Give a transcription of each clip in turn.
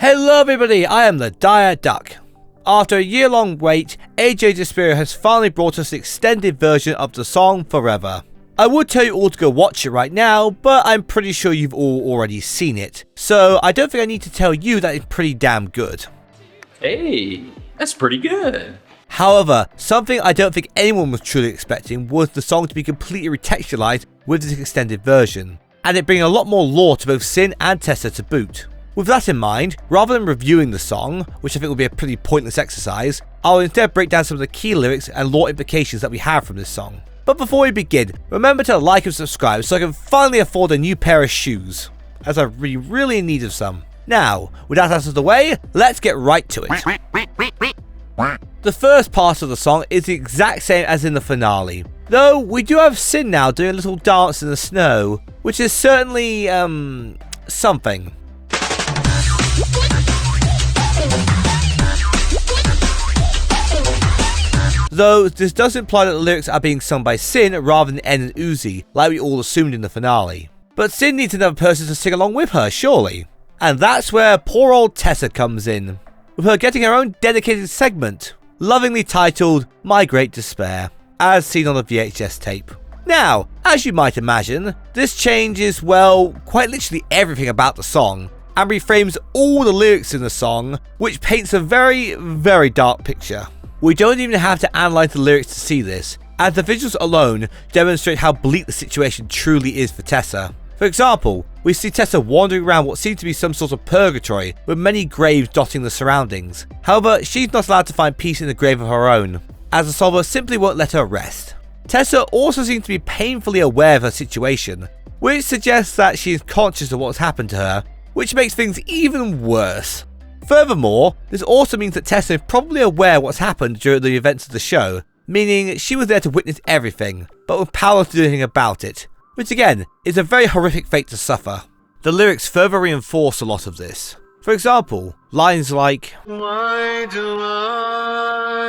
Hello everybody, I am the Dire Duck. After a year-long wait, AJ Despero has finally brought us the extended version of the song Forever. I would tell you all to go watch it right now, but I'm pretty sure you've all already seen it, so I don't think I need to tell you that it's pretty damn good. Hey, that's pretty good. However, something I don't think anyone was truly expecting was the song to be completely retextualized with this extended version, and it bringing a lot more lore to both Sin and Tessa to boot. With that in mind, rather than reviewing the song, which I think will be a pretty pointless exercise, I'll instead break down some of the key lyrics and lore implications that we have from this song. But before we begin, remember to like and subscribe so I can finally afford a new pair of shoes, as I'm really in need of some. Now, with that out of the way, let's get right to it. The first part of the song is the exact same as in the finale, though we do have Sin now doing a little dance in the snow, which is certainly, something. Though this does imply that the lyrics are being sung by Sin rather than En and Uzi, like we all assumed in the finale. But Sin needs another person to sing along with her, surely. And that's where poor old Tessa comes in, with her getting her own dedicated segment, lovingly titled My Great Despair, as seen on the VHS tape. Now, as you might imagine, this changes, well, quite literally everything about the song, and reframes all the lyrics in the song, which paints a very, very dark picture. We don't even have to analyze the lyrics to see this, as the visuals alone demonstrate how bleak the situation truly is for Tessa. For example, we see Tessa wandering around what seems to be some sort of purgatory, with many graves dotting the surroundings. However, she's not allowed to find peace in a grave of her own, as the Solver simply won't let her rest. Tessa also seems to be painfully aware of her situation, which suggests that she is conscious of what's happened to her, which makes things even worse. Furthermore, this also means that Tessa is probably aware of what's happened during the events of the show, meaning she was there to witness everything, but with power to do anything about it, which again is a very horrific fate to suffer. The lyrics further reinforce a lot of this. For example, lines like, Why do I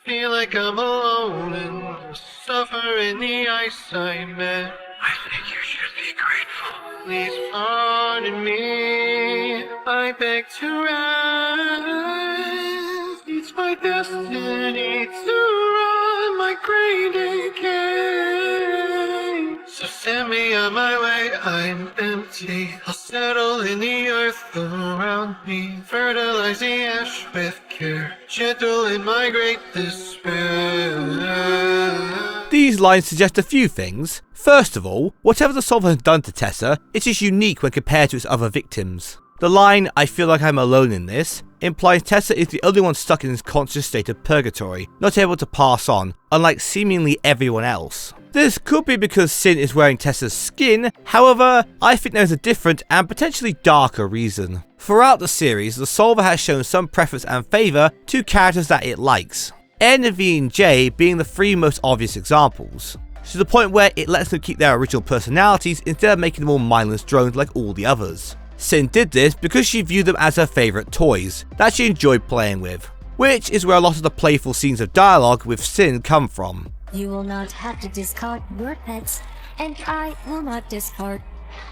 feel like I'm alone and suffer in the ice I met? I think you should be grateful. Please pardon me, I beg to rest. It's my destiny to run my great decay. So send me on my way, I'm empty. I'll settle in the earth around me. Fertilize the ash with care, gentle in my great despair. These lines suggest a few things. First of all, whatever the Solver has done to Tessa, it is unique when compared to its other victims. The line, I feel like I'm alone in this, implies Tessa is the only one stuck in this conscious state of purgatory, not able to pass on, unlike seemingly everyone else. This could be because Sin is wearing Tessa's skin, however, I think there's a different and potentially darker reason. Throughout the series, the Solver has shown some preference and favour to characters that it likes, En, V and J being the three most obvious examples, to the point where it lets them keep their original personalities instead of making them all mindless drones like all the others. Sin did this because she viewed them as her favourite toys, that she enjoyed playing with, which is where a lot of the playful scenes of dialogue with Sin come from. You will not have to discard your pets, and I will not discard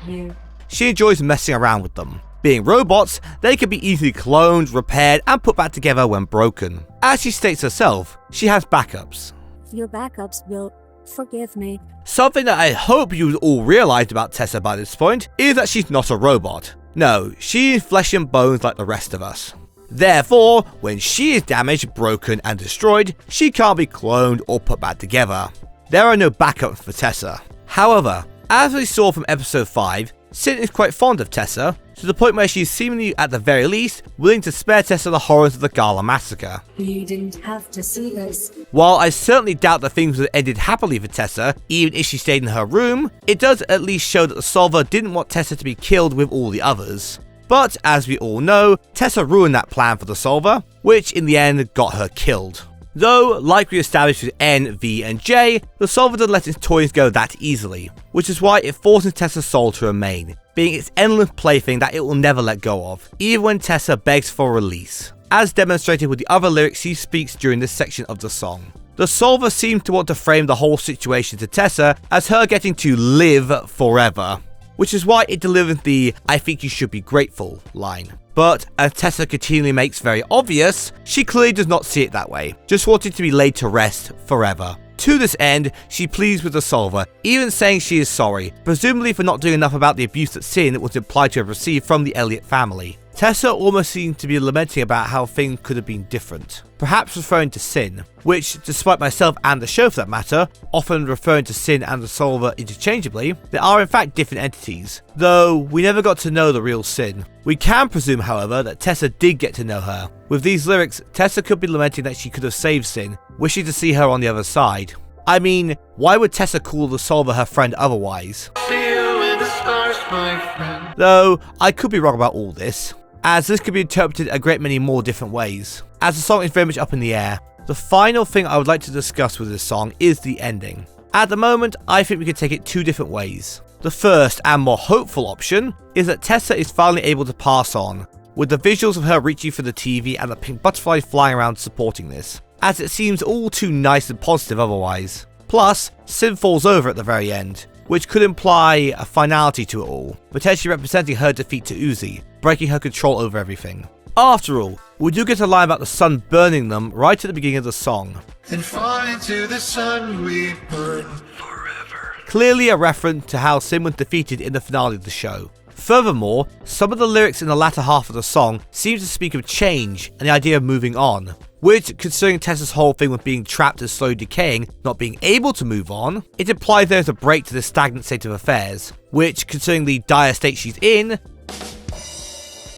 you. She enjoys messing around with them. Being robots, they can be easily cloned, repaired, and put back together when broken. As she states herself, she has backups. Your backups will forgive me. Something that I hope you all realised about Tessa by this point is that she's not a robot. No, she is flesh and bones like the rest of us. Therefore, when she is damaged, broken, and destroyed, she can't be cloned or put back together. There are no backups for Tessa. However, as we saw from episode 5, Sin is quite fond of Tessa, to the point where she is seemingly, at the very least, willing to spare Tessa the horrors of the Gala massacre. You didn't have to see this. While I certainly doubt that things would have ended happily for Tessa, even if she stayed in her room, it does at least show that the Solver didn't want Tessa to be killed with all the others. But, as we all know, Tessa ruined that plan for the Solver, which in the end got her killed. Though, like we established with En, V and J, the Solver doesn't let its toys go that easily, which is why it forces Tessa's soul to remain, being its endless plaything that it will never let go of, even when Tessa begs for release, as demonstrated with the other lyrics she speaks during this section of the song. The Solver seems to want to frame the whole situation to Tessa as her getting to live forever. which is why it delivers the "I think you should be grateful" line. But as Tessa continually makes very obvious, she clearly does not see it that way, just wanting to be laid to rest forever. To this end, she pleads with the Solver, even saying she is sorry, presumably for not doing enough about the abuse that Sin was implied to have received from the Elliot family. Tessa almost seems to be lamenting about how things could have been different, perhaps referring to Sin, which, despite myself and the show for that matter, often referring to Sin and the Solver interchangeably, they are in fact different entities, though we never got to know the real Sin. We can presume, however, that Tessa did get to know her. With these lyrics, Tessa could be lamenting that she could have saved Sin, wishing to see her on the other side. I mean, why would Tessa call the Solver her friend otherwise? See you in the stars, my friend. Though, I could be wrong about all this, as this could be interpreted a great many more different ways, as the song is very much up in the air. The final thing I would like to discuss with this song is the ending. At the moment, I think we could take it two different ways. The first and more hopeful option is that Tessa is finally able to pass on, with the visuals of her reaching for the TV and the pink butterfly flying around supporting this, as it seems all too nice and positive otherwise. Plus, Sin falls over at the very end, which could imply a finality to it all, potentially representing her defeat to Uzi, breaking her control over everything. After all, we do get a line about the sun burning them right at the beginning of the song. And fall into the sun we burn forever. Clearly a reference to how Sin was defeated in the finale of the show. Furthermore, some of the lyrics in the latter half of the song seem to speak of change and the idea of moving on, which, considering Tessa's whole thing with being trapped and slowly decaying, not being able to move on, it implies there's a break to this stagnant state of affairs, which, considering the dire state she's in,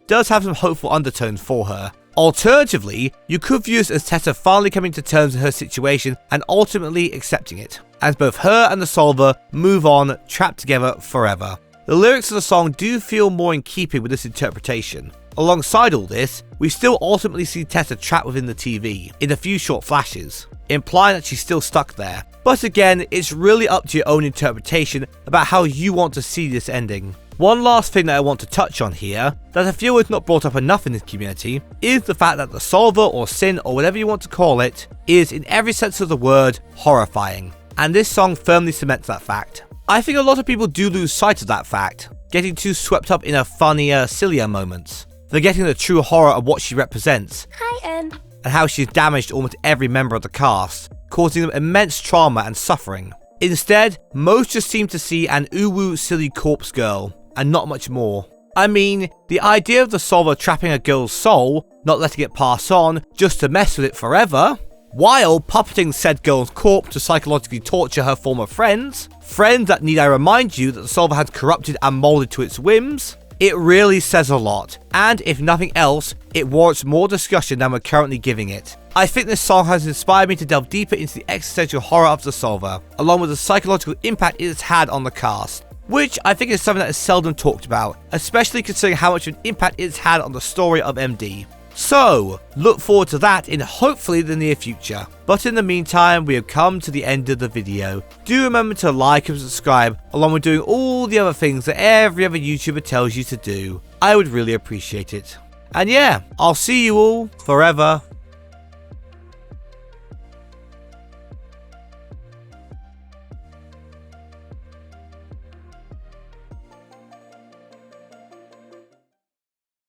does have some hopeful undertones for her. Alternatively, you could view this as Tessa finally coming to terms with her situation and ultimately accepting it, as both her and the Solver move on, trapped together forever. The lyrics of the song do feel more in keeping with this interpretation. Alongside all this, we still ultimately see Tessa trapped within the TV, in a few short flashes, implying that she's still stuck there. But again, it's really up to your own interpretation about how you want to see this ending. One last thing that I want to touch on here, that I feel is not brought up enough in this community, is the fact that the Solver or Sin or whatever you want to call it, is in every sense of the word, horrifying. And this song firmly cements that fact. I think a lot of people do lose sight of that fact, getting too swept up in her funnier, sillier moments, forgetting the true horror of what she represents, Hi, Em. and how she's damaged almost every member of the cast, causing them immense trauma and suffering. Instead, most just seem to see an uwu silly corpse girl, and not much more. I mean, the idea of the Solver trapping a girl's soul, not letting it pass on, just to mess with it forever, while puppeting said girl's corpse to psychologically torture her former friends that, need I remind you, that the Solver has corrupted and moulded to its whims, it really says a lot, and if nothing else, it warrants more discussion than we're currently giving it. I think this song has inspired me to delve deeper into the existential horror of the Solver, along with the psychological impact it has had on the cast, which I think is something that is seldom talked about, especially considering how much of an impact it's had on the story of MD. So, look forward to that in hopefully the near future. But in the meantime, we have come to the end of the video. Do remember to like and subscribe, along with doing all the other things that every other YouTuber tells you to do. I would really appreciate it. And yeah, I'll see you all forever